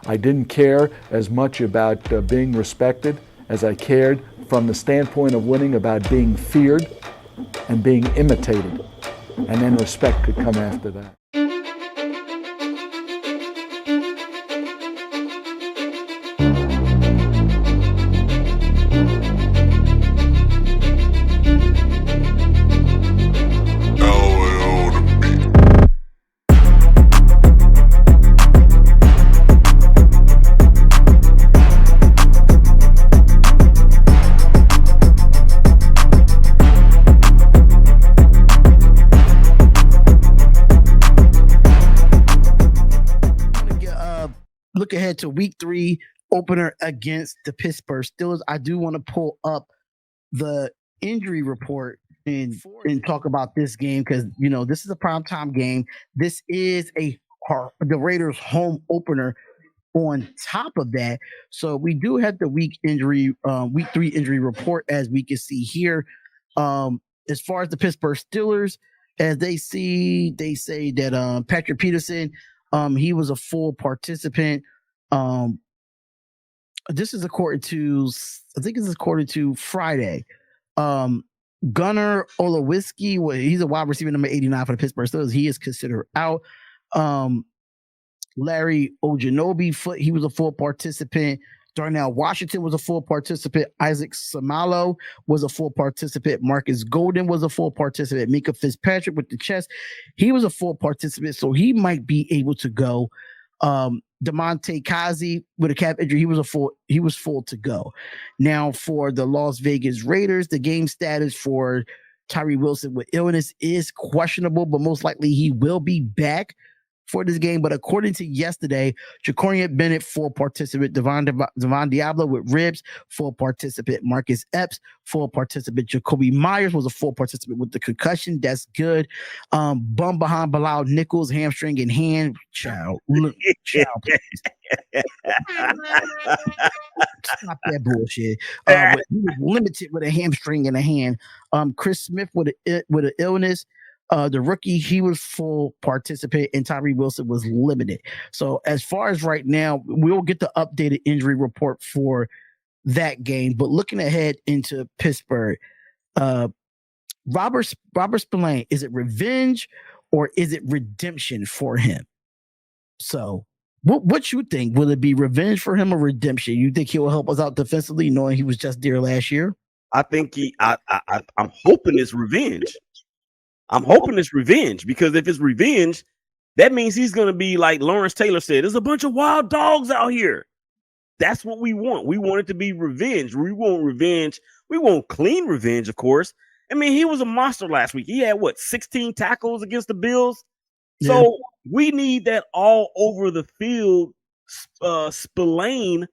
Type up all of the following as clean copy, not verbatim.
I didn't care as much about being respected as I cared from the standpoint of winning about being feared and being imitated. And then respect could come after that. Look ahead to week 3 opener against the Pittsburgh Steelers. I do want to pull up the injury report and talk about this game because this is a primetime game. This is the Raiders home opener. On top of that, so we do have the week 3 injury report as we can see here. As far as the Pittsburgh Steelers, as they say that Patrick Peterson, he was a full participant. This is according to Friday. Gunnar Olszewski, he's a wide receiver number 89 for the Pittsburgh Steelers. He is considered out. Larry Ojanobi, he was a full participant. Darnell Washington was a full participant. Isaac Samalo was a full participant. Marcus Golden was a full participant. Mika Fitzpatrick with the chest, he was a full participant, so he might be able to go. Damontae Kazi with a calf injury, he was full to go. Now for the Las Vegas Raiders, the game status for Tyree Wilson with illness is questionable, but most likely he will be back for this game. But according to yesterday, Jacorian Bennett, full participant. Devon Diablo with ribs, full participant. Marcus Epps, full participant. Jacoby Myers was a full participant with the concussion. That's good. Bum behind Bilal Nichols, hamstring and hand. Child, please. Stop that bullshit. He was limited with a hamstring and a hand. Chris Smith with an illness. The rookie, he was full participant, and Tyree Wilson was limited. So as far as right now, we'll get the updated injury report for that game. But looking ahead into Pittsburgh, Robert Spillane, is it revenge or is it redemption for him? So what you think? Will it be revenge for him or redemption? You think he'll help us out defensively, knowing he was just there last year? I think I'm hoping it's revenge. I'm hoping it's revenge, because if it's revenge, that means he's going to be like Lawrence Taylor said, there's a bunch of wild dogs out here. That's what we want. We want it to be revenge. We want revenge. We want clean revenge, of course. I mean, he was a monster last week. He had 16 tackles against the Bills. Yeah. So we need that all over the field. Spillane,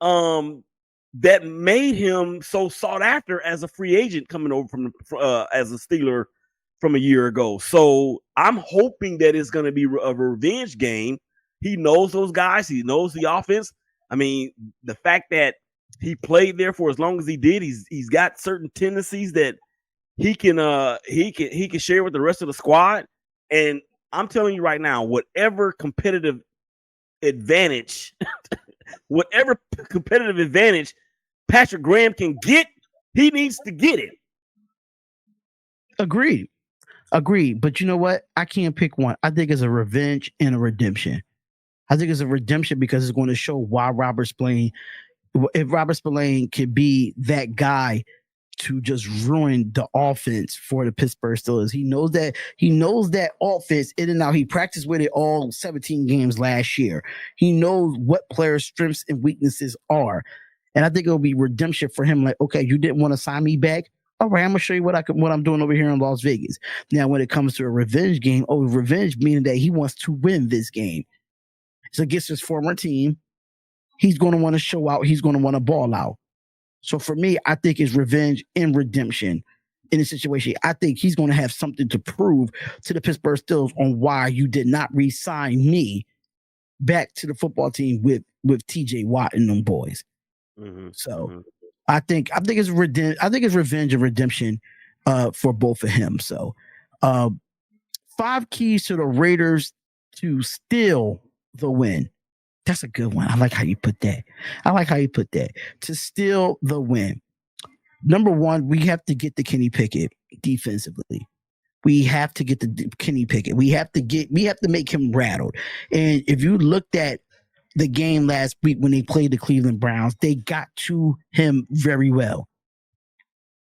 that made him so sought after as a free agent coming over from as a Steeler from a year ago. So I'm hoping that it's going to be a revenge game. He knows those guys. He knows the offense. I mean, the fact that he played there for as long as he did, he's got certain tendencies that he can share with the rest of the squad. And I'm telling you right now, whatever competitive advantage Patrick Graham can get, he needs to get it. Agreed. But you know what? I can't pick one. I think it's a revenge and a redemption. I think it's a redemption because it's going to show why if Robert Spillane could be that guy to just ruin the offense for the Pittsburgh Steelers. He knows that offense in and out. He practiced with it all 17 games last year. He knows what players' strengths and weaknesses are. And I think it'll be redemption for him. Like, okay, you didn't want to sign me back. All right, I'm gonna show you what I'm doing over here in Las Vegas. Now, when it comes to a revenge game, revenge meaning that he wants to win this game. It's against his former team. He's going to want to show out. He's going to want to ball out. So for me, I think it's revenge and redemption in this situation. I think he's going to have something to prove to the Pittsburgh Steelers on why you did not re-sign me back to the football team with TJ Watt and them boys. Mm-hmm. So I think it's revenge and redemption for both of him. So 5 keys to the Raiders to steal the win. That's a good one. I like how you put that. To steal the win. Number one, we have to get the Kenny Pickett defensively. We have to get the Kenny Pickett. We have to make him rattled. And if you looked at the game last week when they played the Cleveland Browns, they got to him very well.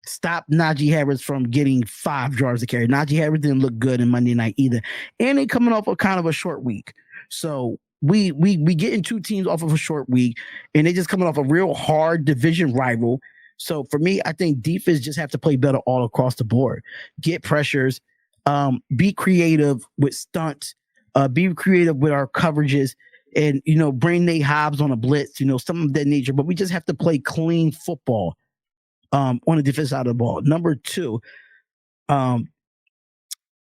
Stop Najee Harris from getting 5 yards to carry. Najee Harris didn't look good in Monday night either. And they coming off a kind of a short week. So we getting 2 teams off of a short week, and they just coming off a real hard division rival. So for me, I think defense just have to play better all across the board. Get pressures, be creative with stunts, be creative with our coverages, and bring Nate Hobbs on a blitz, some of that nature. But we just have to play clean football on the defense side of the ball. Number 2,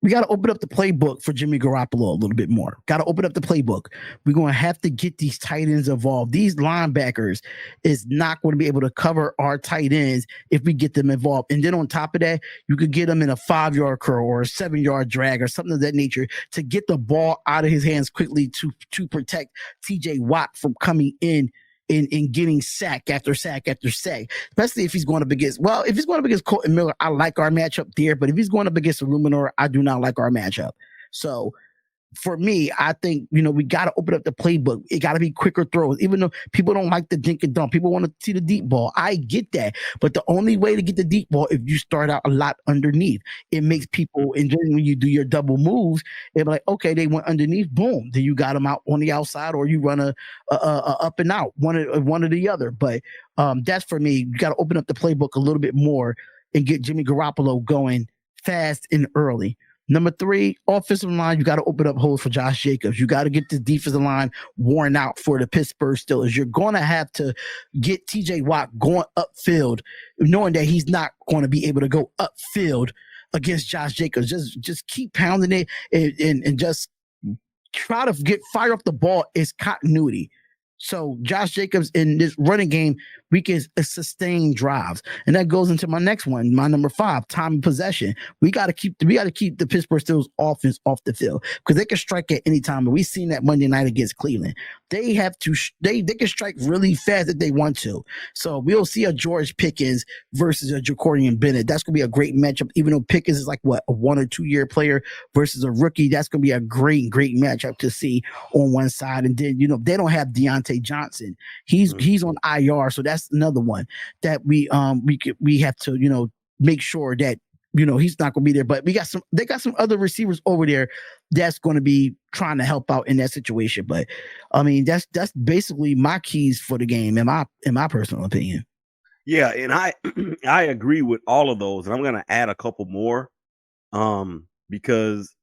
we got to open up the playbook for Jimmy Garoppolo a little bit more. Got to open up the playbook. We're going to have to get these tight ends involved. These linebackers is not going to be able to cover our tight ends if we get them involved. And then on top of that, you could get them in a 5-yard curl or a 7-yard drag or something of that nature to get the ball out of his hands quickly to protect TJ Watt from coming in and getting sack after sack after sack, especially if he's going up against Colton Miller. I like our matchup there, but if he's going up against Illuminor, I do not like our matchup. So for me, I think, we got to open up the playbook. It got to be quicker throws, even though people don't like the dink and dunk. People want to see the deep ball. I get that. But the only way to get the deep ball, if you start out a lot underneath, it makes people, and then when you do your double moves, they're like, okay, they went underneath, boom. Then you got them out on the outside, or you run a up and out, one or the other. But that's for me. You got to open up the playbook a little bit more and get Jimmy Garoppolo going fast and early. Number 3, offensive line, you got to open up holes for Josh Jacobs. You got to get the defensive line worn out for the Pittsburgh Steelers. You're going to have to get TJ Watt going upfield, knowing that he's not going to be able to go upfield against Josh Jacobs. Just keep pounding it and just try to fire up the ball. Is continuity. So Josh Jacobs in this running game, we can sustain drives, and that goes into my next one, my number 5, time of possession. We got to keep the Pittsburgh Steelers offense off the field because they can strike at any time. And we've seen that Monday night against Cleveland. They have to they can strike really fast if they want to. So we'll see a George Pickens versus a Jacorian Bennett. That's gonna be a great matchup. Even though Pickens is like a 1 or 2 year player versus a rookie, that's gonna be a great matchup to see on one side. And then they don't have Deontay Johnson. He's on IR, so that's another one that we have to make sure that he's not going to be there. But they got some other receivers over there that's going to be trying to help out in that situation. But I mean, that's basically my keys for the game in my personal opinion. Yeah, and I agree with all of those, and I'm going to add a couple more because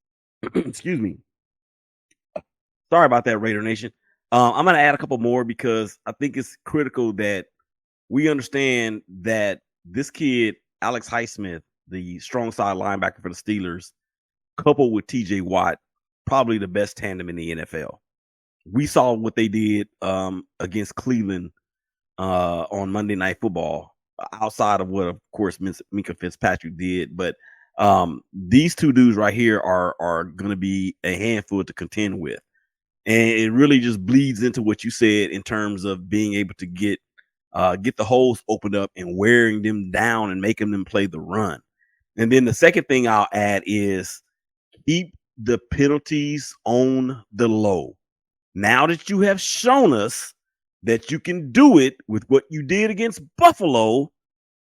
excuse me. Sorry about that, Raider Nation. I'm going to add a couple more because I think it's critical that we understand that this kid, Alex Highsmith, the strong side linebacker for the Steelers, coupled with TJ Watt, probably the best tandem in the NFL. We saw what they did against Cleveland on Monday Night Football, outside of what, of course, Minkah Fitzpatrick did. But these 2 dudes right here are going to be a handful to contend with. And it really just bleeds into what you said in terms of being able to get the holes opened up and wearing them down and making them play the run. And then the second thing I'll add is keep the penalties on the low. Now that you have shown us that you can do it with what you did against Buffalo,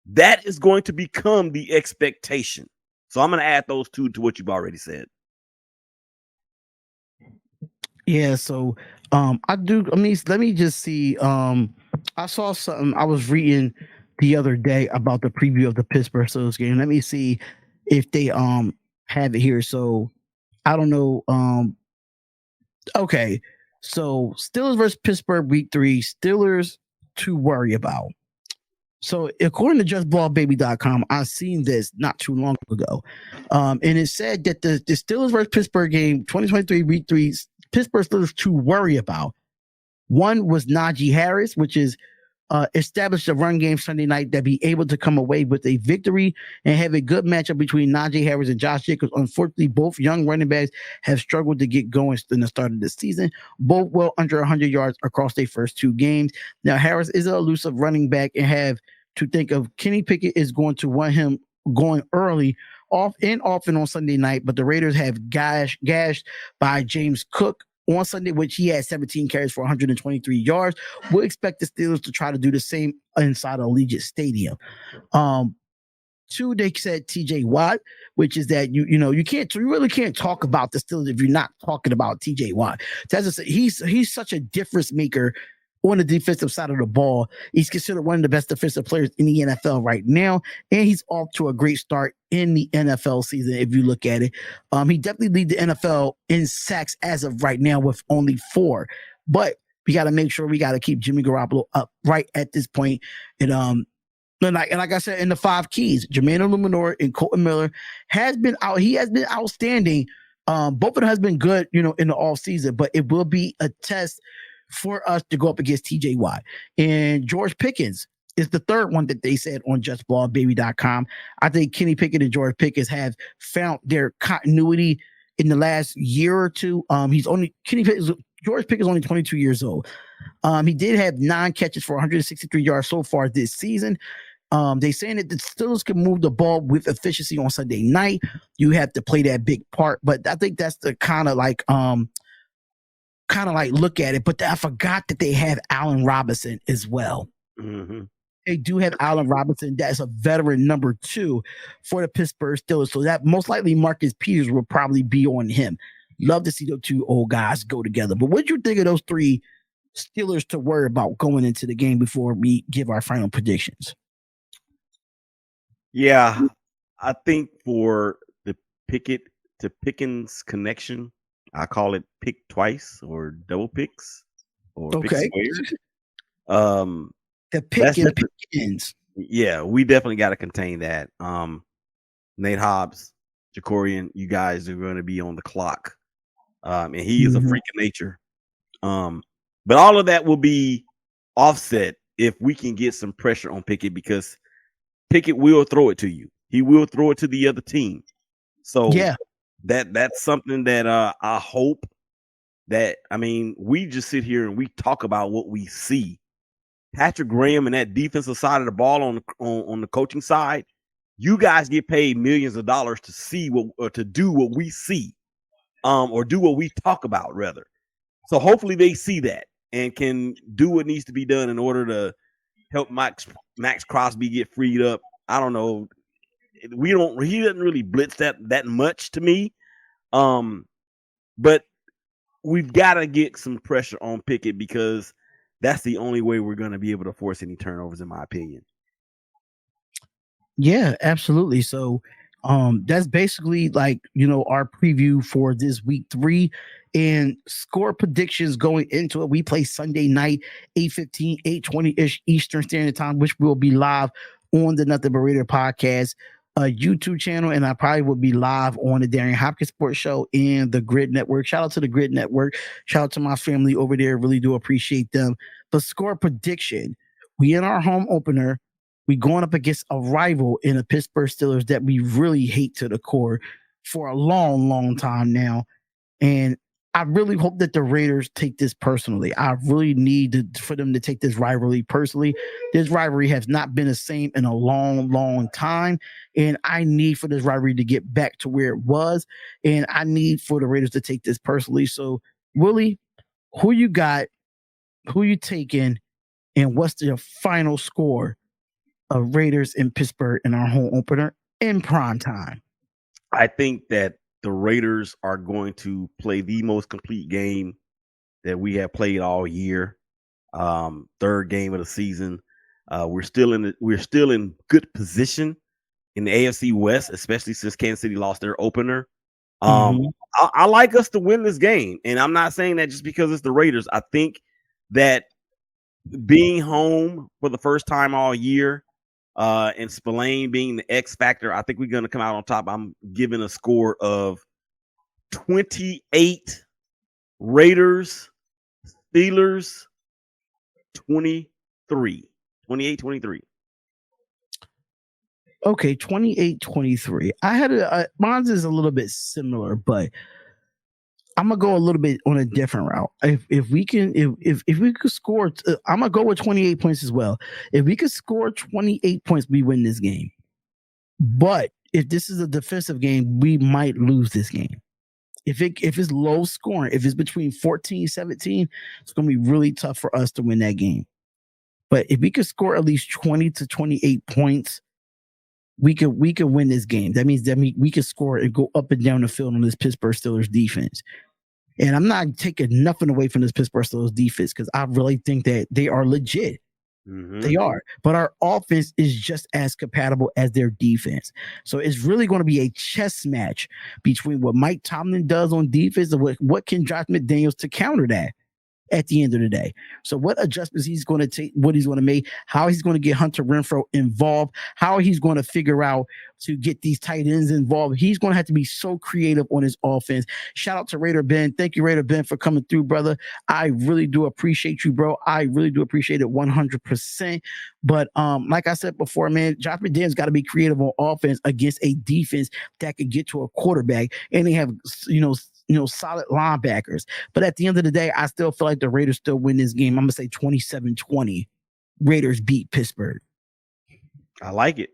that is going to become the expectation. So I'm going to add those 2 to what you've already said. Yeah, so let me just see. I saw something I was reading the other day about the preview of the Pittsburgh Steelers game. Let me see if they have it here. So I don't know. Okay. So Steelers versus Pittsburgh week 3, Steelers to worry about. So according to justballbaby.com, I seen this not too long ago. And it said that the Steelers versus Pittsburgh game 2023 week 3, Pittsburgh Steelers to worry about. One was Najee Harris, which is establish a run game Sunday night that be able to come away with a victory and have a good matchup between Najee Harris and Josh Jacobs. Unfortunately, both young running backs have struggled to get going in the start of the season, both well under 100 yards across their first 2 games. Now, Harris is an elusive running back and have to think of Kenny Pickett is going to want him going early often on Sunday night, but the Raiders have gashed by James Cook on Sunday, which he had 17 carries for 123 yards. We'll expect the Steelers to try to do the same inside Allegiant Stadium. 2, they said TJ Watt, which is that you really can't talk about the Steelers if you're not talking about TJ Watt. He's such a difference maker on the defensive side of the ball. He's considered one of the best defensive players in the NFL right now, and he's off to a great start in the NFL season if you look at it. He definitely leads the NFL in sacks as of right now with only 4. But we got to make sure we got to keep Jimmy Garoppolo up right at this point. And like I said, in the 5 keys, Jermaine Illuminor and Colton Miller has been out. He has been outstanding. Both of them has been good, in the off season, but it will be a test for us to go up against TJ Watt. And George Pickens is the third one that they said on justballbaby.com. I think Kenny Pickett and George Pickens have found their continuity in the last year or two. George Pickens is only 22 years old. He did have 9 catches for 163 yards so far this season. They saying that the Steelers can move the ball with efficiency on Sunday night. You have to play that big part, but I think that's the kind of like look at it. But I forgot that they have Allen Robinson as well. Mm-hmm. They do have Allen Robinson. That's a veteran number 2 for the Pittsburgh Steelers. So that most likely Marcus Peters will probably be on him. Love to see those 2 old guys go together. But what do you think of those 3 Steelers to worry about going into the game before we give our final predictions? Yeah, I think for the Pickett to Pickens connection, I call it pick twice or double picks or pick squares. The Pickens. Yeah, we definitely got to contain that. Nate Hobbs, Jacorian, you guys are going to be on the clock. And he is a freak of nature. But all of that will be offset if we can get some pressure on Pickett, because Pickett will throw it to you. He will throw it to the other team. So yeah, that's something that I hope that, we just sit here and we talk about what we see. Patrick Graham and that defensive side of the ball on the coaching side, you guys get paid millions of dollars to see to do what we see, or do what we talk about rather. So hopefully they see that and can do what needs to be done in order to help Max Crosby get freed up. I don't know. He doesn't really blitz that much to me. But we've got to get some pressure on Pickett, because that's the only way we're going to be able to force any turnovers, in my opinion. Yeah, absolutely. So that's basically our preview for this week 3 and score predictions going into it. We play Sunday night, 8:15, 8:20-ish Eastern Standard Time, which will be live on the Nothing But Raider podcast YouTube channel, and I probably will be live on the Darian Hopkins Sports Show and the Grid Network. Shout out to the Grid Network. Shout out to my family over there. Really do appreciate them. But score prediction, we in our home opener, we going up against a rival in the Pittsburgh Steelers that we really hate to the core for a long, long time now. And I really hope that the Raiders take this personally. I really need for them to take this rivalry personally. This rivalry has not been the same in a long, long time. And I need for this rivalry to get back to where it was. And I need for the Raiders to take this personally. So, Willie, who you got? Who you taking? And what's the final score of Raiders in Pittsburgh in our home opener in prime time? I think that the Raiders are going to play the most complete game that we have played all year. Third game of the season. We're still in good position in the AFC West, especially since Kansas City lost their opener. I like us to win this game, and I'm not saying that just because it's the Raiders. I think that being home for the first time all year, and Spillane being the X factor, I think we're going to come out on top. I'm giving a score of 28 Raiders, Steelers 23. 28-23. Okay, 28-23. I had mine's is a little bit similar, but I'm gonna go a little bit on a different route. If we could score, I'm gonna go with 28 points as well. If we could score 28 points, we win this game. But if this is a defensive game, we might lose this game. If it's low scoring, if it's between 14-17, it's gonna be really tough for us to win that game. But if we could score at least 20 to 28 points, we could win this game. That means we could score and go up and down the field on this Pittsburgh Steelers defense. And I'm not taking nothing away from this Pittsburgh Steelers defense because I really think that they are legit. Mm-hmm. They are. But our offense is just as compatible as their defense. So it's really going to be a chess match between what Mike Tomlin does on defense and what can Josh McDaniels to counter that at the end of the day. So what adjustments he's going to take, what he's going to make, how he's going to get Hunter Renfrow involved, how he's going to figure out to get these tight ends involved. He's going to have to be so creative on his offense. Shout out to Raider Ben. Thank you, Raider Ben, for coming through, brother. I really do appreciate you, bro. I really do appreciate it 100%. But like I said before, man, Josh McDaniels got to be creative on offense against a defense that could get to a quarterback, and they have, solid linebackers. But at the end of the day, I still feel like the Raiders still win this game. I'm going to say 27-20. Raiders beat Pittsburgh. I like it.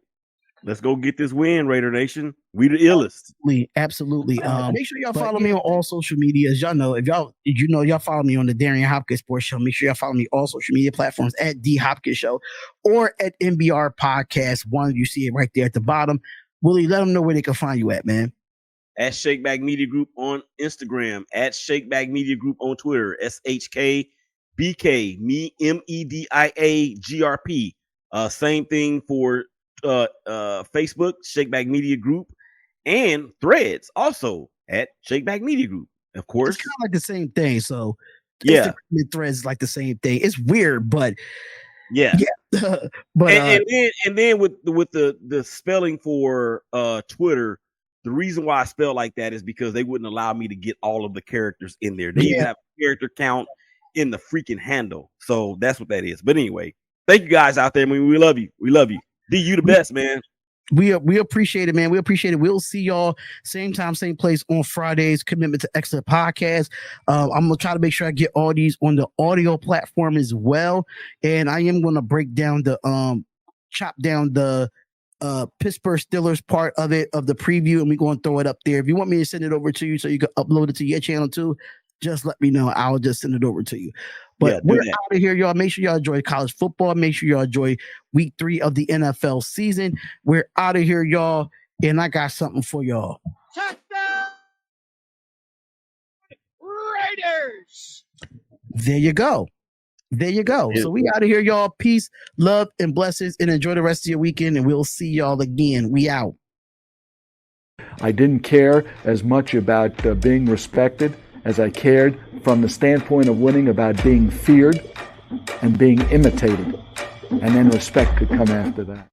Let's go get this win, Raider Nation. We the illest. Absolutely. Make sure y'all follow me on all social media. As y'all know, y'all follow me on the Darian Hopkins Sports Show. Make sure y'all follow me all social media platforms at D Hopkins Show or at NBR Podcast 1. You see it right there at the bottom. Willie, let them know where they can find you at, man. At Shakeback Media Group on Instagram, at Shakeback Media Group on Twitter, SHKBK, MEDIAGRP. Same thing for Facebook, Shakeback Media Group, and Threads, also at Shakeback Media Group. Of course, it's kind of like the same thing. So yeah, Threads is like the same thing. It's weird, but yeah. But and then with the spelling for Twitter. The reason why I spell like that is because they wouldn't allow me to get all of the characters in there. They even have a character count in the freaking handle. So that's what that is. But anyway, thank you guys out there. I mean, we love you. We love you. D, you the best, man. We appreciate it, man. We appreciate it. We'll see y'all same time, same place on Fridays. Commitment to Excellent Podcast. I'm gonna try to make sure I get all these on the audio platform as well. And I am gonna break down chop down the Pittsburgh Steelers part of the preview, and we're going to throw it up there. If you want me to send it over to you so you can upload it to your channel too, just let me know. I'll just send it over to you. But we're out of here, y'all. Make sure y'all enjoy college football. Make sure y'all enjoy week 3 of the NFL season. We're out of here, y'all, and I got something for y'all. Touchdown, Raiders! There you go. So we out of here, y'all. Peace, love, and blessings, and enjoy the rest of your weekend, and we'll see y'all again. We out. I didn't care as much about being respected as I cared from the standpoint of winning about being feared and being imitated. And then respect could come after that.